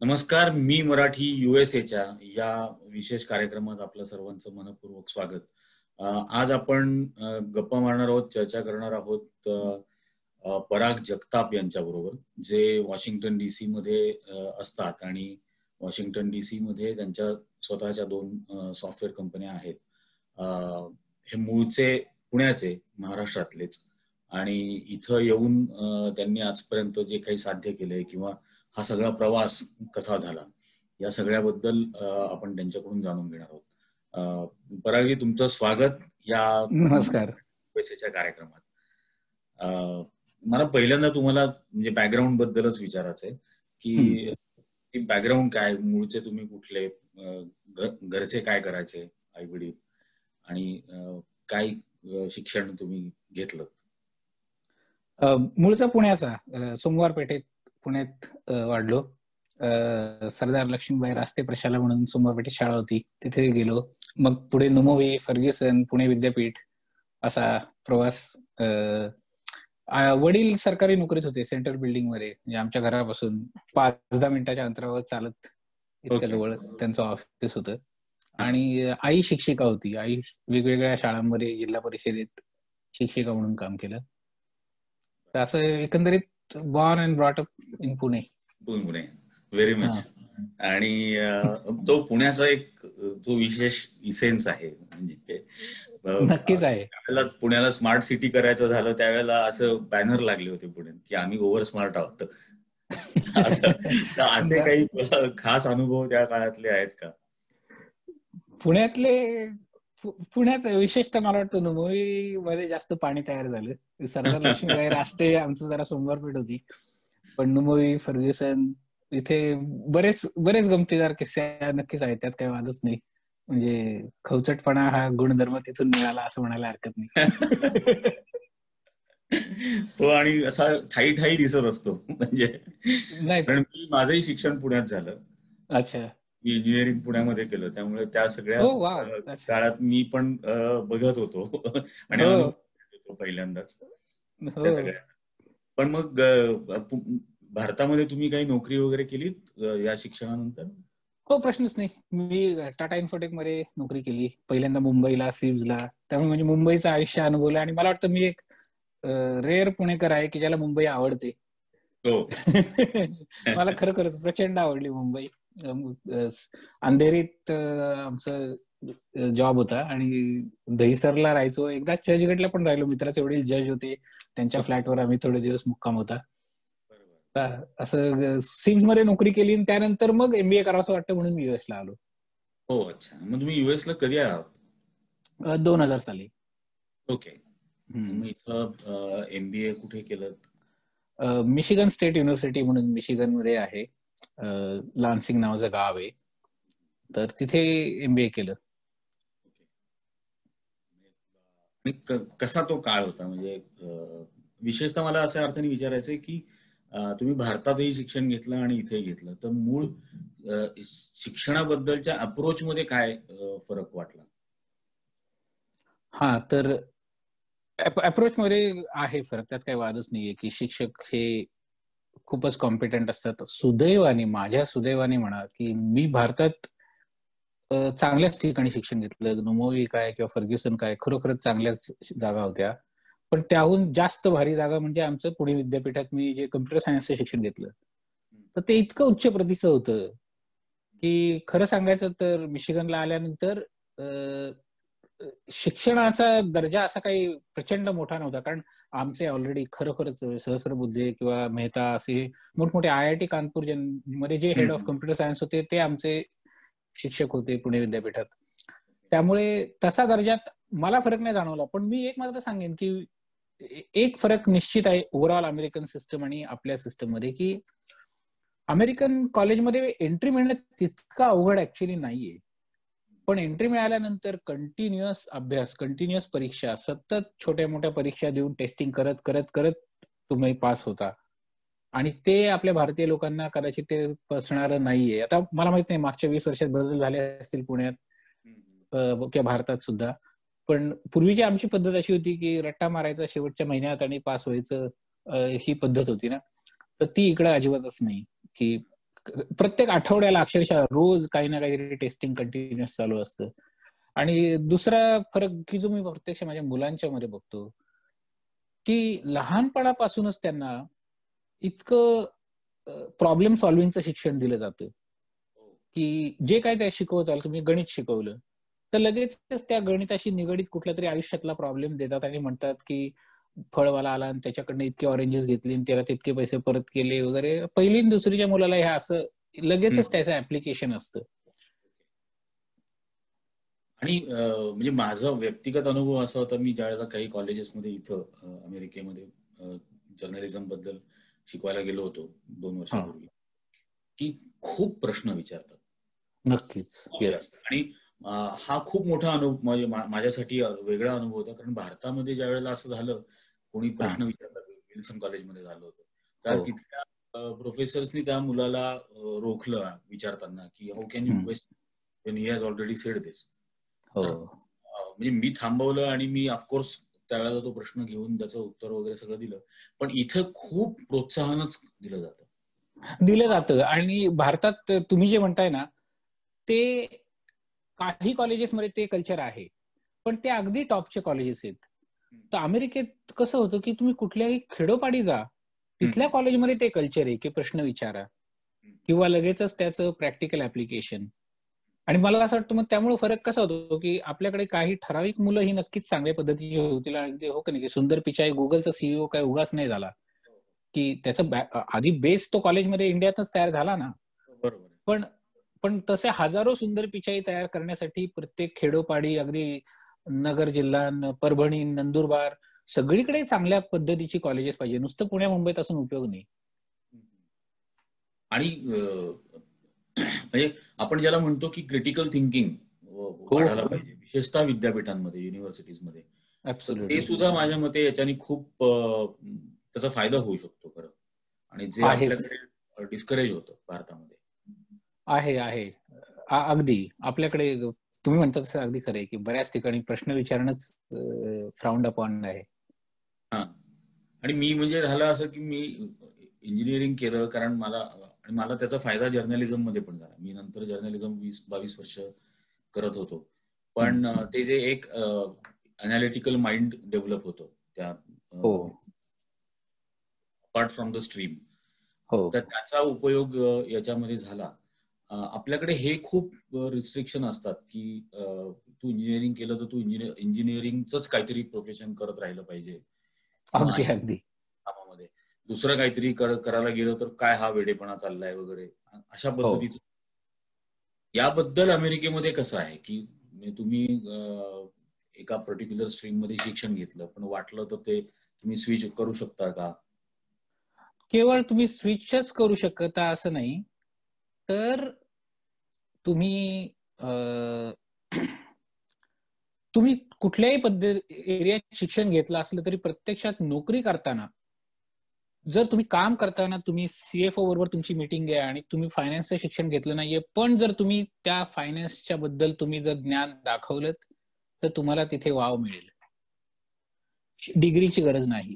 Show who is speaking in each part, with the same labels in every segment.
Speaker 1: नमस्कार. मी मराठी USA या विशेष कार्यक्रमात आपलं सर्वांचं मनपूर्वक स्वागत. आज आपण गप्पा मारणार आहोत, चर्चा करणार आहोत पराग जगताप यांच्याबरोबर, जे वॉशिंग्टन DC मध्ये असतात आणि वॉशिंग्टन DC मध्ये त्यांच्या स्वतःच्या 2 सॉफ्टवेअर कंपन्या आहेत. हे मूळचे पुण्याचे, महाराष्ट्रातलेच, आणि इथं येऊन त्यांनी आजपर्यंत जे काही साध्य केलंय किंवा हा सगळा प्रवास कसा झाला या सगळ्याबद्दल आपण त्यांच्याकडून जाणून घेणार आहोत. परागजी, तुमचं स्वागत या
Speaker 2: नमस्कार
Speaker 1: पैशाच्या कार्यक्रमात. मला पहिल्यांदा तुम्हाला म्हणजे बॅकग्राऊंड बद्दलच विचारायचंय की बॅकग्राऊंड काय, मूळचे तुम्ही कुठले, घरचे काय करायचे, आई वडील, आणि काय शिक्षण तुम्ही घेतलं?
Speaker 2: मूळचा पुण्याचा, सोमवार पेठेत पुण्यात वाढलो. सरदार लक्ष्मीबाई रास्ते प्रशाला म्हणून सोमवार पेठेत शाळा होती, तिथे गेलो. मग पुढे नुमोवी, फर्ग्युसन, पुणे विद्यापीठ असा प्रवास. वडील सरकारी नोकरीत होते, सेंट्रल बिल्डिंग मध्ये, म्हणजे आमच्या घरापासून 5-10 मिनिटाच्या अंतरावर चालत इतक्या जवळ त्यांचं ऑफिस होतं. आणि आई शिक्षिका होती. आई वेगवेगळ्या शाळांमध्ये, जिल्हा परिषदेत शिक्षिका म्हणून काम केलं. तर असं एकंदरीत born and brought up in Pune.
Speaker 1: Pune, very much. आणि तो पुण्याचा एक जो विशेष इसेन्स आहे, म्हणजे
Speaker 2: नक्कीच आहे.
Speaker 1: त्यावेळेला पुण्याला स्मार्ट सिटी करायचं झालं त्यावेळेला असं बॅनर लागले होते पुण्यात की आम्ही ओव्हर स्मार्ट आहोत. असे काही खास अनुभव त्या काळातले आहेत का?
Speaker 2: पुण्यात विशेषतः मला वाटतं नुमोवी मध्ये जास्त पाणी तयार झालं. सरदार लक्ष्मीबाई रास्ते आमचं जरा सोमवारपेठ होती, पण नुमोवी, फर्ग्युसन इथे बरेच गमतीदार किस्से नक्कीच आहेत, त्यात काही वादच नाही. म्हणजे खवचटपणा हा गुणधर्म तिथून मिळाला असं म्हणायला हरकत नाही.
Speaker 1: तो आणि असा ठाई दिसत असतो, म्हणजे
Speaker 2: नाही.
Speaker 1: कारण माझंही शिक्षण पुण्यात झालं.
Speaker 2: अच्छा.
Speaker 1: मी इंजिनिअरिंग पुण्यामध्ये केलं, त्यामुळे त्या सगळ्या काळात मी पण बघत होतो आणि होतो पहिल्यांदाच त्या सगळ्या. पण मग भारतामध्ये तुम्ही काही नोकरी वगैरे केलीत या शिक्षणानंतर?
Speaker 2: हो, प्रश्नच नाही. मी टाटा इन्फोटेक मध्ये नोकरी केली, पहिल्यांदा मुंबईला, सिव्हजला. त्यामुळे म्हणजे मुंबईचं आयुष्य अनुभवलं. आणि मला वाटतं मी एक रेअर पुणेकर आहे की ज्याला मुंबई आवडते. मला खरोखरच प्रचंड आवडली मुंबई. अंधेरीत आमचं जॉब होता आणि दहिसरला राहायचो. एकदा चर्चगेटला पण राहिलो, मित्राचे वडील जज होते, त्यांच्या फ्लॅटवर आम्ही थोडे दिवस मुक्काम होता. असं सिम्स मध्ये नोकरी केली आणि त्यानंतर मग MBA करावं असं वाटतं म्हणून मी US ला आलो.
Speaker 1: हो, अच्छा. मग तुम्ही US ला कधी आलात?
Speaker 2: 2000 साली.
Speaker 1: ओके. मग इथं MBA कुठे केलं?
Speaker 2: मिशिगन स्टेट युनिव्हर्सिटी म्हणून मिशिगन मध्ये आहे, लान्सिंग नावाचं गाव आहे, तर तिथे MBA केलं.
Speaker 1: कसा तो काळ होता? म्हणजे विशेषतः मला अशा अर्थाने विचारायचंय की तुम्ही भारतातही शिक्षण घेतलं आणि इथे घेतलं, तर मूळ शिक्षणाबद्दलच्या अप्रोच मध्ये काय फरक वाटला?
Speaker 2: हा, तर अप्रोच मध्ये आहे फरक, त्यात काही वादच नाहीये की शिक्षक हे खूपच कॉम्पिटंट असतात. सुदैवाने, माझ्या सुदैवाने म्हणा, की मी भारतात चांगल्याच ठिकाणी शिक्षण घेतलं. नुमोवी काय किंवा फर्ग्युसन काय, खरोखरच चांगल्याच जागा होत्या. पण त्याहून जास्त भारी जागा म्हणजे आमचं पुणे विद्यापीठात मी जे कम्प्युटर सायन्सचं शिक्षण घेतलं, तर ते इतकं उच्च प्रतीचं होतं की खरं सांगायचं तर मिशिगनला आल्यानंतर शिक्षणाचा दर्जा असा काही प्रचंड मोठा नव्हता. कारण आमचे ऑलरेडी खरोखरच सहस्रबुद्धे किंवा मेहता असे मोठमोठे IIT कानपूर मध्ये जे हेड ऑफ कम्प्युटर सायन्स होते ते आमचे शिक्षक होते पुणे विद्यापीठात. त्यामुळे तसा दर्जात मला फरक नाही जाणवला. पण मी एक मात्र सांगेन की एक फरक निश्चित आहे ओव्हरऑल अमेरिकन सिस्टम आणि आपल्या सिस्टम मध्ये, की अमेरिकन कॉलेजमध्ये एंट्री मिळणं तितका अवघड ऍक्च्युअली नाहीये. पण एंट्री मिळाल्यानंतर कंटिन्युअस अभ्यास, कंटिन्युअस परीक्षा, सतत छोट्या मोठ्या परीक्षा देऊन टेस्टिंग करत करत करत तुम्ही पास होता. आणि ते आपल्या भारतीय लोकांना कदाचित ते पसणारं नाहीये. आता मला माहित नाही मागच्या 20 वर्षात बदल झाले असतील पुण्यात किंवा भारतात सुद्धा, पण पूर्वीची आमची पद्धत अशी होती की रट्टा मारायचा शेवटच्या महिन्यात आणि पास व्हायचं, ही पद्धत होती ना. तर ती इकडे अजिबातच नाही, की प्रत्येक आठवड्याला अक्षरशः रोज काही ना काहीतरी टेस्टिंग कंटिन्युअस चालू असतं. आणि दुसरा फरक की जो मी प्रत्यक्ष माझ्या मुलांच्या मध्ये बघतो, की लहानपणापासूनच त्यांना इतकं प्रॉब्लेम सॉल्व्हिंगचं शिक्षण दिलं जातं, की जे काय त्या शिकवताल, तुम्ही गणित शिकवलं तर लगेचच त्या गणिताशी निगडीत कुठल्या तरी आयुष्यातला प्रॉब्लेम देतात आणि म्हणतात की फळवाला आला आणि त्याच्याकडनं इतके ऑरेंजेस घेतले आणि त्याला तितके पैसे परत केले वगैरे. पहिली आणि दुसरीच्या मुलाला ह्या असं लगेचच त्याचं ऍप्लिकेशन असतं.
Speaker 1: आणि म्हणजे माझा व्यक्तिगत अनुभव असा होता, मी ज्यावेळेला काही कॉलेजेसमध्ये इथं अमेरिकेमध्ये जर्नलिझम बद्दल शिकवायला गेलो होतो 2 वर्षापूर्वी, की खूप प्रश्न विचारतात.
Speaker 2: नक्कीच.
Speaker 1: आणि हा खूप मोठा अनुभव म्हणजे माझ्यासाठी वेगळा अनुभव होता, कारण भारतामध्ये ज्या वेळेला असं झालं, कोणी प्रश्न विचारला, विल्सन कॉलेजमध्ये झालं होतं, तर तिथल्या प्रोफेसर्सनी त्या मुलाला रोखलं विचारताना, की how can you question when he has already said this. म्हणजे मी थांबवलं आणि मी ऑफकोर्स त्यावेळेला तो प्रश्न घेऊन त्याचं उत्तर वगैरे सगळं दिलं. पण इथं खूप प्रोत्साहनच दिलं
Speaker 2: जातं. आणि भारतात तुम्ही जे म्हणताय ना, ते काही कॉलेजेसमध्ये ते कल्चर आहे, पण ते अगदी टॉपचे कॉलेजेस आहेत. तर अमेरिकेत कसं होतं, की तुम्ही कुठल्याही खेडोपाडी जा, तिथल्या कॉलेजमध्ये ते कल्चर आहे की प्रश्न विचारा किंवा लगेचच त्याचं प्रॅक्टिकल ऍप्लिकेशन. आणि मला असं वाटतं मग त्यामुळे फरक कसा होतो, की आपल्याकडे काही ठराविक मुलं ही नक्कीच चांगल्या पद्धतीची होतील. आणि हो का नाही, की सुंदर पिचाई गुगलचा सीईओ काय उगाच नाही झाला, की त्याचं आधी बेस तो कॉलेजमध्ये इंडियातच तयार झाला ना. पण तसे हजारो सुंदर पिचाई तयार करण्यासाठी प्रत्येक खेडोपाडी, अगदी नगर जिल्हा, परभणी, नंदुरबार, सगळीकडे चांगल्या पद्धतीची कॉलेजेस पाहिजे. नुसतं पुण्या मुंबईत असून उपयोग नाही.
Speaker 1: आणि म्हणजे आपण ज्याला म्हणतो की क्रिटिकल थिंकिंग वाढायला पाहिजे, विशेषतः विद्यापीठांमध्ये, युनिव्हर्सिटीजमध्ये. ते सुद्धा माझ्या मते याच्याने खूप त्याचा फायदा होऊ शकतो खरं. आणि जे आपल्याकडे डिस्करेज होतं भारतामध्ये
Speaker 2: आहे. अगदी आपल्याकडे तुम्ही म्हणता तसं अगदी खरं आहे, की बऱ्याच ठिकाणी प्रश्न विचारणंच फ्राउंड अपॉन आहे.
Speaker 1: आणि मी म्हणजे झालं असं की मी इंजिनिअरिंग केलं कारण मला त्याचा फायदा जर्नलिझम मध्ये पण झाला. मी नंतर जर्नलिझम 20-22 वर्ष करत होतो. पण ते जे एक अनालिटिकल माइंड डेव्हलप होतं त्या अपार्ट फ्रॉम द स्ट्रीम, तर त्याचा उपयोग याच्यामध्ये झाला. आपल्याकडे हे खूप रिस्ट्रिक्शन असतात की तू इंजिनिअरिंग केलं तर तू इंजिनिअरिंगच काहीतरी प्रोफेशन करत राहिलं पाहिजे.
Speaker 2: अगदी
Speaker 1: कामामध्ये दुसरं काहीतरी करायला गेलं तर काय हा वेडेपणा चाललाय वगैरे अशा पद्धतीचं. याबद्दल अमेरिकेमध्ये कसं आहे की तुम्ही एका पर्टिक्युलर स्ट्रीम मध्ये शिक्षण घेतलं, पण वाटलं तर ते तुम्ही स्विच करू शकता का?
Speaker 2: केवळ तुम्ही स्विचच करू शकता असं नाही, तर तुम्ही कुठल्याही एरियात शिक्षण घेतलं असलं तरी प्रत्यक्षात नोकरी करताना, जर तुम्ही काम करताना तुम्ही सीएफओ बरोबर तुमची मीटिंग आहे आणि तुम्ही फायनान्सचं शिक्षण घेतलं नाहीये, पण जर तुम्ही त्या फायनान्सच्या बद्दल तुम्ही जर ज्ञान दाखवलं तर तुम्हाला तिथे वाव मिळेल. डिग्रीची गरज नाही.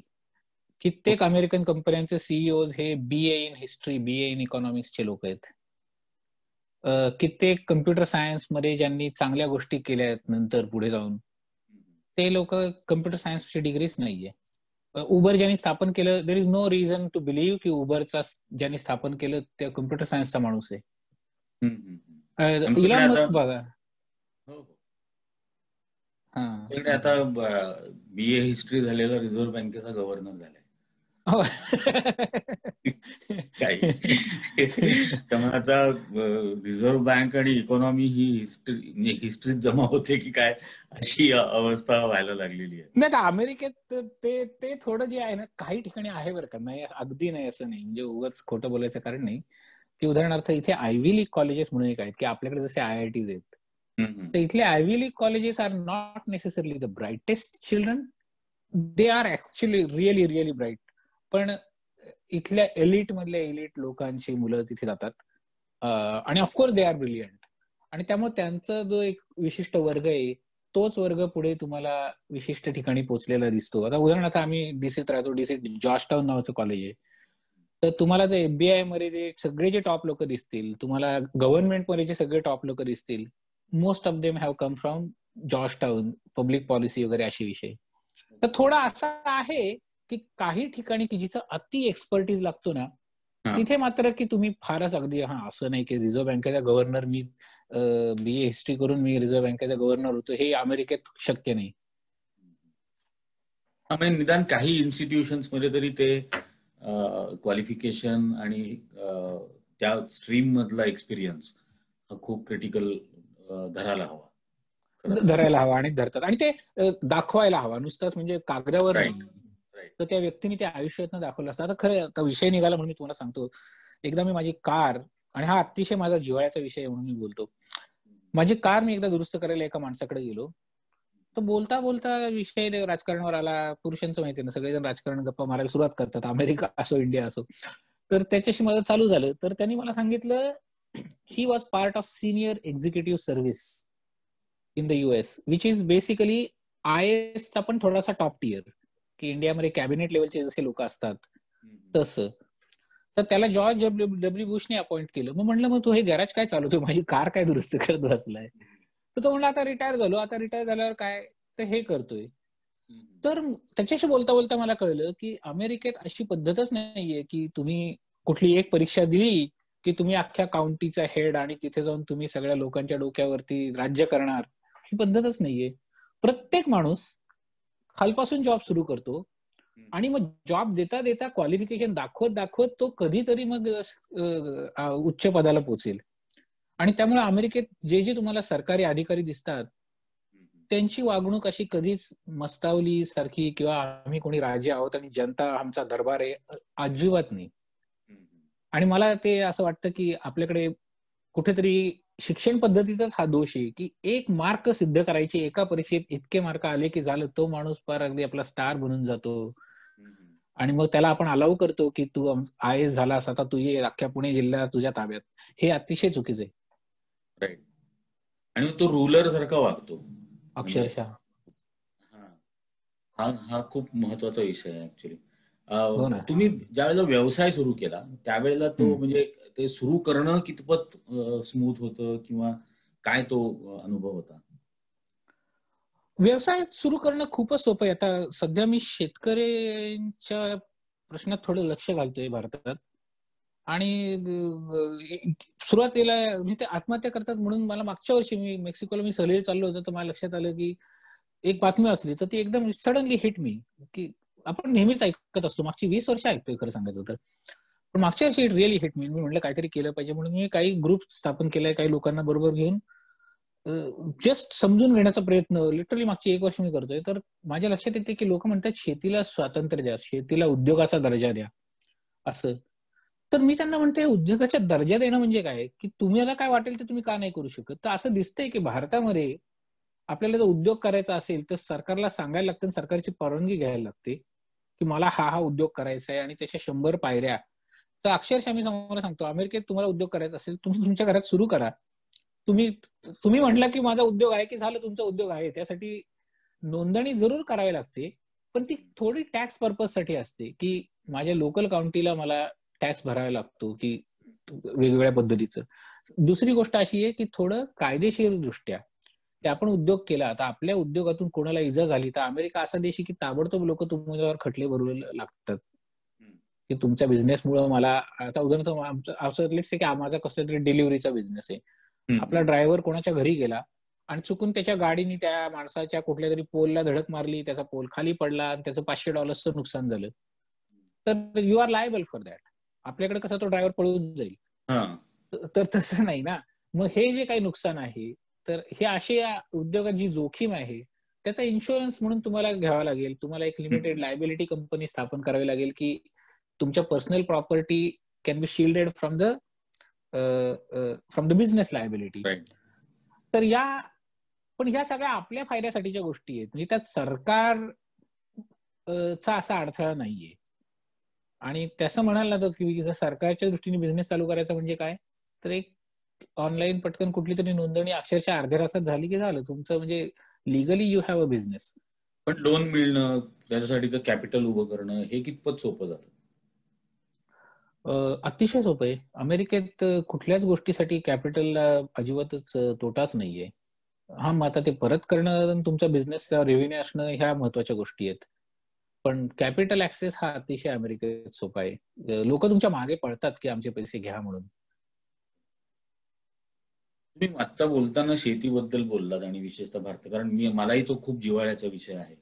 Speaker 2: कित्येक अमेरिकन कंपन्यांचे सीईओज हे BA in history, BA in इकॉनॉमिक्सचे लोक आहेत. कित्येक कम्प्युटर सायन्स मध्ये ज्यांनी चांगल्या गोष्टी केल्या आहेत नंतर पुढे जाऊन, ते लोक कम्प्युटर सायन्सची डिग्रीच नाहीये. उबर ज्यांनी स्थापन केलं, there is no reason to believe की उबरचा ज्यांनी स्थापन केलं ते कम्प्युटर सायन्सचा माणूस आहे. इलॉन मस्क बघा,
Speaker 1: आता बीए हिस्ट्री झालेला रिझर्व्ह बँकेचा गव्हर्नर झालाय. त्यामुळे आता रिझर्व्ह बँक आणि इकॉनॉमी ही हिस्ट्रीत जमा होते की काय अशी अवस्था व्हायला लागलेली आहे.
Speaker 2: नाही, तर अमेरिकेत ते थोडं जे आहे ना, काही ठिकाणी आहे बरं का, नाही अगदी नाही असं नाही, म्हणजे उगाच खोटं बोलायचं कारण नाही. की उदाहरणार्थ इथे आयव्ही लीग कॉलेजेस म्हणून एक आहेत, की आपल्याकडे जसे IITs आहेत, तर इथले Ivy League colleges are not necessarily the brightest children, they are actually really really bright, पण इथल्या एलिट मधल्या एलिट लोकांची मुलं तिथे जातात आणि ऑफकोर्स दे आर ब्रिलियंट. आणि त्यामुळे त्यांचा जो एक विशिष्ट वर्ग आहे, तोच वर्ग पुढे तुम्हाला विशिष्ट ठिकाणी पोहोचलेला दिसतो. आता उदाहरणार्थ आम्ही डीसीत राहतो, डीसीत जॉर्जटाउन नावाचं कॉलेज आहे, तर तुम्हाला जे FBI मध्ये जे सगळे जे टॉप लोक दिसतील, तुम्हाला गव्हर्नमेंट मध्ये जे सगळे टॉप लोक दिसतील, most of them have come from George town, public policy वगैरे असे विषय. तर थोडा असा आहे की काही ठिकाणी की जिथं अति एक्सपर्टीज लागतो ना, तिथे मात्र की तुम्ही फारच अगदी असं नाही की रिझर्व्ह बँकेचा गव्हर्नर, मी BA हिस्ट्री करून मी रिझर्व्ह बँकेचा गव्हर्नर होतो, हे अमेरिकेत शक्य नाही.
Speaker 1: निदान काही इन्स्टिट्यूशन्स मध्ये तरी ते क्वालिफिकेशन आणि त्या स्ट्रीम मधला एक्सपिरियन्स हा खूप क्रिटिकल धरायला हवा
Speaker 2: आणि धरतात, आणि ते दाखवायला हवा, नुसतंच म्हणजे कागदावर नाही. तर त्या व्यक्तीने त्या आयुष्यातनं दाखवलं असतं. आता खरं आता विषय निघाला म्हणून मी तुम्हाला सांगतो, एकदा मी माझी कार, आणि हा अतिशय माझा जिव्हाळ्याचा विषय म्हणून मी बोलतो, माझी कार मी एकदा दुरुस्त करायला एका माणसाकडे गेलो. तर बोलता बोलता विषय राजकारणावर आला. पुरुषांचं माहिती ना, सगळेजण राजकारण गप्पा मारायला सुरुवात करतात, अमेरिका असो इंडिया असो. तर त्याच्याशी माझं चालू झालं. तर त्यांनी मला सांगितलं, he was part of senior executive service in the US, which is basically IAS चा पण थोडासा टॉप टियर, की इंडियामध्ये कॅबिनेट लेवलचे जसे लोक असतात तसं. तर त्याला जॉर्ज W. बुशने अपॉइंट केलं. मग म्हणलं, मग तू हे गॅरेज काय चालवतो, माझी कार काय दुरुस्त करत बसलाय? तर तो म्हणला, आता रिटायर झालो, आता रिटायर झाल्यावर काय, तर हे करतोय. तर त्याच्याशी बोलता बोलता मला कळलं की अमेरिकेत अशी पद्धतच नाहीये की तुम्ही कुठली एक परीक्षा दिली की तुम्ही अख्ख्या काउंटीचा हेड आणि तिथे जाऊन तुम्ही सगळ्या लोकांच्या डोक्यावरती राज्य करणार. ही पद्धतच नाहीये. प्रत्येक माणूस खालपासून जॉब सुरू करतो, आणि मग जॉब देता देता क्वालिफिकेशन दाखवत तो कधीतरी मग उच्च पदाला पोहोचेल. आणि त्यामुळे अमेरिकेत जे तुम्हाला सरकारी अधिकारी दिसतात, त्यांची वागणूक अशी कधीच मस्तावली सारखी किंवा आम्ही कोणी राजे आहोत आणि जनता आमचा दरबार आहे, अजिबात नाही. आणि मला ते असं वाटतं की आपल्याकडे कुठेतरी शिक्षण पद्धतीचाच हा दोष आहे की एक मार्क सिद्ध करायचे, एका परीक्षेत इतके मार्क आले की झालं, तो माणूस फार अगदी आपला स्टार बनून जातो. आणि मग त्याला आपण अलाउ करतो की तू IAS झालास, आता तू ये, अख्ख्या पुणे जिल्हा तुझ्या ताब्यात. हे अतिशय चुकीचं आहे.
Speaker 1: राईट. आणि तो रूलर सारखा वागतो
Speaker 2: अक्षरशः.
Speaker 1: हा खूप महत्वाचा विषय आहे ऍक्च्युली.
Speaker 2: हो ना.
Speaker 1: तुम्ही ज्यावेळेला व्यवसाय सुरू केला त्यावेळेला तो म्हणजे ते सुरू करणं कितपत स्मूथ होतं, किंवा काय तो अनुभव होता?
Speaker 2: व्यवसाय सुरू करणं खूपच सोपं आहे. आता सध्या मी शेतकऱ्यांच्या प्रश्नात थोडं लक्ष घालतोय भारतात. आणि सुरुवातीला म्हणजे ते आत्महत्या करतात म्हणून मला मागच्या वर्षी मी मेक्सिकोला मी सहलीला चाललो होतो, तर मला लक्षात आलं की एक बातमी वाचली, तर ती एकदम सडनली हिट मी, की आपण नेहमीच ऐकत असतो, मागची 20 वर्ष ऐकतोय खरं सांगायचं तर, पण मागच्या वर्षी रिअली हिट मी म्हटलं काहीतरी केलं पाहिजे म्हणून मी काही ग्रुप स्थापन केलाय, काही लोकांना बरोबर घेऊन जस्ट समजून घेण्याचा प्रयत्न लिटरली मागची 1 वर्ष मी करतोय. तर माझ्या लक्षात येते की लोक म्हणतात शेतीला स्वातंत्र्य द्या, शेतीला उद्योगाचा दर्जा द्या असं. तर मी त्यांना म्हणते, उद्योगाचा दर्जा देणं म्हणजे काय, की तुम्हाला काय वाटेल ते तुम्ही का नाही करू शकत? तर असं दिसतंय की भारतामध्ये आपल्याला जर उद्योग करायचा असेल तर सरकारला सांगायला लागतं, सरकारची परवानगी घ्यायला लागते की मला हा उद्योग करायचा आहे, आणि त्याच्या 100 पायऱ्या. तर अक्षरशः मी समोर सांगतो, अमेरिकेत तुम्हाला उद्योग करायचा असेल, तुम्ही तुमच्या घरात सुरू करा. तुम्ही म्हटलं की माझा उद्योग आहे, की झालं तुमचा उद्योग आहे. त्यासाठी नोंदणी जरूर करावी लागते, पण ती थोडी टॅक्स पर्पज साठी असते, की माझ्या लोकल काउंटीला मला टॅक्स भरावा लागतो, की वेगवेगळ्या पद्धतीचं. दुसरी गोष्ट अशी आहे की थोडं कायदेशीर दृष्ट्या की आपण उद्योग केला, आता आपल्या उद्योगातून कोणाला इजा झाली तर अमेरिका असा देश आहे की ताबडतोब लोक तुमच्यावर खटले भरू लागतात की तुमच्या बिझनेसमुळे मला, आता उदाहरणार्थ असं लेट्स से की माझा कसला तरी डिलिव्हरीचा बिझनेस आहे, आपला ड्रायव्हर कोणाच्या घरी गेला आणि चुकून त्याच्या गाडीने त्या माणसाच्या कुठल्या तरी पोलला धडक मारली, त्याचा पोल खाली पडला आणि त्याचं $500 नुकसान झालं, तर you are liable for that. आपल्याकडे कसा तो ड्रायव्हर पळून जाईल, तर तसं नाही ना. मग हे जे काही नुकसान आहे, तर हे अशी उद्योगात जी जोखीम आहे त्याचा इन्शुरन्स म्हणून तुम्हाला घ्यावा लागेल. तुम्हाला एक लिमिटेड लायबिलिटी कंपनी स्थापन करावी लागेल की तुमच्या personal property can be shielded from the business liability. तर पण ह्या सगळ्या आपल्या फायद्यासाठीच्या गोष्टी आहेत, म्हणजे त्यात सरकारचा असा अडथळा नाहीये. आणि तसं म्हणायला लागतं की जर सरकारच्या दृष्टीने बिझनेस चालू करायचा म्हणजे काय, तर एक ऑनलाईन पटकन कुठली तरी नोंदणी अक्षरशः अर्ध्या तासात झाली की झालं तुमचं, म्हणजे legally you have a business.
Speaker 1: पण लोन मिळणं, त्याच्यासाठीचं कॅपिटल उभं करणं हे कितपत सोपं जातं?
Speaker 2: अतिशय सोपं आहे. अमेरिकेत कुठल्याच गोष्टीसाठी कॅपिटलला अजिबातच तोटाच नाहीये. हा, मग आता ते परत करणं आणि तुमचा बिझनेसचा रेव्हेन्यू असणं ह्या महत्वाच्या गोष्टी आहेत. पण कॅपिटल ऍक्सेस हा अतिशय अमेरिकेत सोपा आहे. लोक तुमच्या मागे पळतात की आमचे पैसे घ्या म्हणून.
Speaker 1: तुम्ही आत्ता बोलताना शेतीबद्दल बोललात आणि विशेषतः भारत, कारण मलाही तो खूप जिव्हाळ्याचा विषय आहे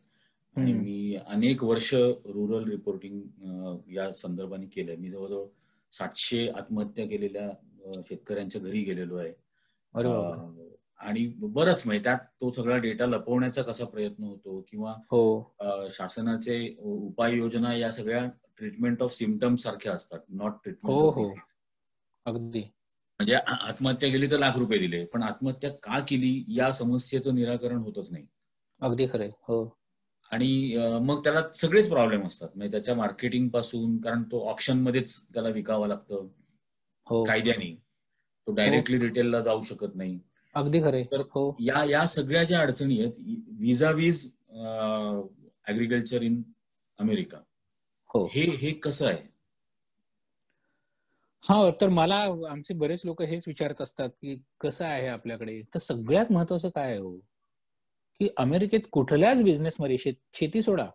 Speaker 1: आणि
Speaker 2: हम्म.
Speaker 1: मी अनेक वर्ष रुरल रिपोर्टिंग या संदर्भाने केलंय. मी जवळजवळ 700 आत्महत्या केलेल्या शेतकऱ्यांच्या घरी गेलेलो आहे.
Speaker 2: अरे बापरे.
Speaker 1: आणि बरंच म्हणजे त्यात तो सगळा डेटा लपवण्याचा कसा प्रयत्न होतो किंवा
Speaker 2: हो
Speaker 1: शासनाचे उपाययोजना या सगळ्या ट्रीटमेंट ऑफ सिम्पटम्स सारख्या असतात, नॉट
Speaker 2: हो
Speaker 1: ट्रीटमेंट ऑफ
Speaker 2: हो,
Speaker 1: डिसीज.
Speaker 2: अगदी
Speaker 1: म्हणजे आत्महत्या केली तर लाख रुपये दिले, पण आत्महत्या का केली या समस्येचं निराकरण होतच नाही.
Speaker 2: अगदी खरंय. हो
Speaker 1: आणि मग त्याला सगळेच प्रॉब्लेम असतात. म्हणजे त्याच्या मार्केटिंग पासून, कारण तो ऑप्शन मध्येच त्याला विकावं लागतं
Speaker 2: हो
Speaker 1: कायद्याने, तो
Speaker 2: हो,
Speaker 1: डायरेक्टली रिटेलला जाऊ शकत नाही.
Speaker 2: अगदी खरंय.
Speaker 1: तर
Speaker 2: हो
Speaker 1: या सगळ्या ज्या अडचणी आहेत, विजा वीज ऍग्रिकल्चर इन अमेरिका,
Speaker 2: हो.
Speaker 1: हे कसं आहे?
Speaker 2: हा, तर मला आमचे बरेच लोक हेच विचारत असतात की कसं आहे आपल्याकडे. तर सगळ्यात महत्वाचं काय आहे हो, की अमेरिकेत कुठल्याच बिझनेसमध्ये शेती सोडा,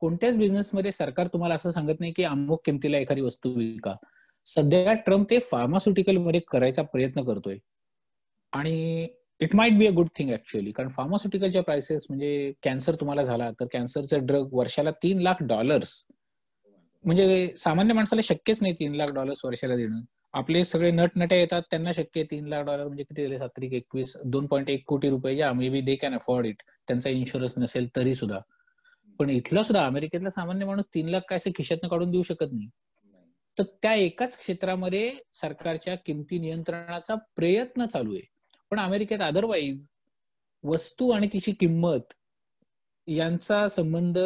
Speaker 2: कोणत्याच बिझनेसमध्ये सरकार तुम्हाला असं सांगत नाही की अमुक किमतीला एखादी वस्तू विका. सध्या ट्रम्प ते फार्मास्युटिकल मध्ये करायचा प्रयत्न करतोय. आणि it might be a good thing actually, कारण फार्मास्युटिकलच्या प्राइसेस, म्हणजे कॅन्सर तुम्हाला झाला तर कॅन्सरचा ड्रग वर्षाला $3 लाख, म्हणजे सामान्य माणसाला शक्यच नाही $3 लाख वर्षाला देणं. आपले सगळे नटनट्या येतात त्यांना शक्य आहे $3 लाख, म्हणजे किती झाले, 7-21 2.1 कोटी रुपये. या may be they can afford it, त्यांचा इन्शुरन्स नसेल तरी सुद्धा. पण इथला सुद्धा अमेरिकेतला सामान्य माणूस 3 लाख काय असं खिशातनं काढून देऊ शकत नाही. तर त्या एकाच क्षेत्रामध्ये सरकारच्या किमती नियंत्रणाचा प्रयत्न चालू आहे. पण अमेरिकेत अदरवाईज वस्तू आणि तिची किंमत यांचा संबंध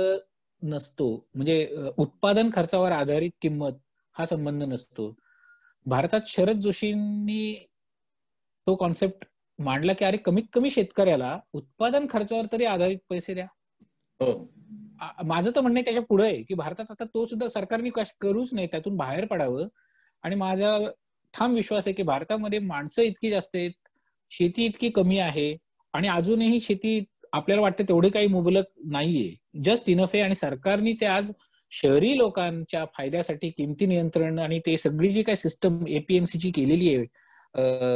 Speaker 2: नसतो. म्हणजे उत्पादन खर्चावर आधारित किंमत हा संबंध नसतो. भारतात शरद जोशींनी तो कॉन्सेप्ट मांडला की अरे कमीत कमी शेतकऱ्याला उत्पादन खर्चावर तरी आधारित पैसे द्या.
Speaker 1: हो,
Speaker 2: माझं तर म्हणणं आहे त्याच्या पुढे आहे की भारतात आता तो सुद्धा सरकारने करूच नाही, त्यातून बाहेर पडावं. आणि माझा ठाम विश्वास आहे की भारतामध्ये माणसं इतकी जास्त आहेत, शेती इतकी कमी आहे, आणि अजूनही शेती आपल्याला वाटतं तेवढे काही मुबलक नाहीये, जस्ट इनफ आहे. आणि सरकारने ते आज शहरी लोकांच्या फायद्यासाठी किमती नियंत्रण आणि ते सगळी जी काही सिस्टम एपीएमसीची केलेली आहे,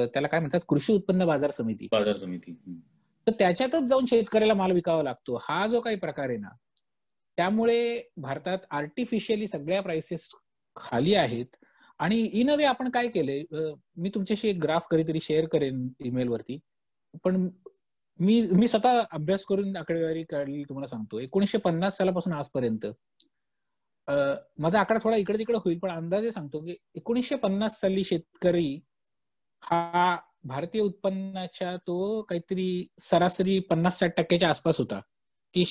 Speaker 2: त्याला काय म्हणतात, कृषी उत्पन्न बाजार समिती,
Speaker 1: बाजार समिती.
Speaker 2: तर त्याच्यातच जाऊन शेतकऱ्याला माल विकावा लागतो, हा जो काही प्रकार आहे ना. त्यामुळे भारतात आर्टिफिशियली सगळ्या प्राइसेस खाली आहेत. आणि इन अ वे आपण काय केलंय, मी तुमच्याशी एक ग्राफ कधीतरी शेअर करेन ईमेल वरती. पण मी स्वतः अभ्यास करून आकडेवारी काढली तुम्हाला सांगतो. 1950 सालापासून आजपर्यंत, माझा आकडा थोडा इकडे तिकडे होईल पण अंदाजे सांगतो की 1950 साली शेतकरी हा भारतीय उत्पन्नाच्या तो काहीतरी सरासरी 50-60% आसपास होता. की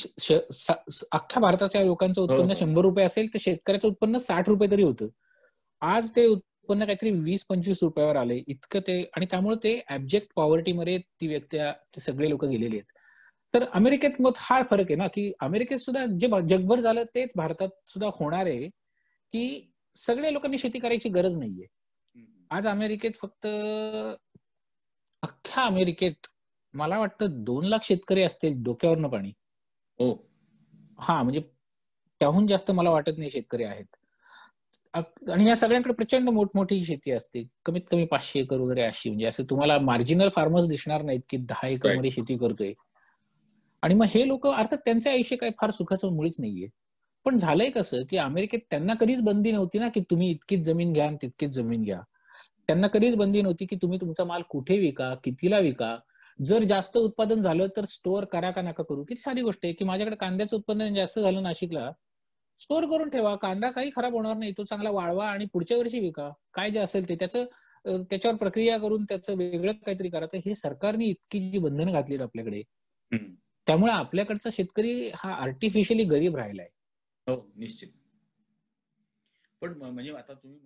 Speaker 2: अख्ख्या भारताच्या लोकांचं
Speaker 1: हो
Speaker 2: उत्पन्न
Speaker 1: हो.
Speaker 2: 100 रुपये असेल तर शेतकऱ्याचं उत्पन्न 60 रुपये तरी होतं. आज ते उत्पन्न काहीतरी 20-25 रुपयावर आले इतकं ते. आणि त्यामुळे ते ऍब्जेक्ट पॉवर्टीमध्ये ती व्यक्ती, ते सगळे लोक गेलेले आहेत. तर अमेरिकेत मग हा फरक आहे ना, की अमेरिकेत सुद्धा जे जगभर झालं तेच भारतात सुद्धा होणार आहे, की सगळ्या लोकांनी शेती करायची गरज नाहीये. आज अमेरिकेत फक्त, अख्ख्या अमेरिकेत मला वाटतं 2 लाख शेतकरी असतील डोक्यावरनं पाणी.
Speaker 1: हो,
Speaker 2: हा, म्हणजे त्याहून जास्त मला वाटत नाही शेतकरी आहेत. आणि या सगळ्यांकडे प्रचंड मोठमोठी शेती असते, कमीत कमी 500 एकर वगैरे अशी. म्हणजे असं तुम्हाला मार्जिनल फार्मर्स दिसणार नाहीत की 10 एकर
Speaker 1: राईट.
Speaker 2: मध्ये शेती करतोय. आणि मग हे लोक अर्थात त्यांचे आयुष्य काही फार सुखाचं मुळीच नाहीये. पण झालंय कसं की अमेरिकेत त्यांना कधीच बंदी नव्हती ना की तुम्ही इतकीच जमीन घ्या आणि तितकीच जमीन घ्या. त्यांना कधीच बंदी नव्हती की तुम्ही तुमचा माल कुठे विका, कितीला विका. जर जास्त उत्पादन झालं तर स्टोअर करा का नका करू. किती सारी गोष्ट आहे की माझ्याकडे कांद्याचं उत्पादन जास्त झालं नाशिकला, स्टोअर करून ठेवा, कांदा काही खराब होणार नाही, तो चांगला वाळवा आणि पुढच्या वर्षी विका. काय जे असेल ते त्याचं त्याच्यावर प्रक्रिया करून त्याचं वेगळं काहीतरी करा. तर हे सरकारने इतकी जी बंधनं घातलीत आपल्याकडे, त्यामुळे आपल्याकडचा शेतकरी हा आर्टिफिशियली गरीब राहिलाय.
Speaker 1: हो, निश्चित. पण म्हणजे आता तुम्ही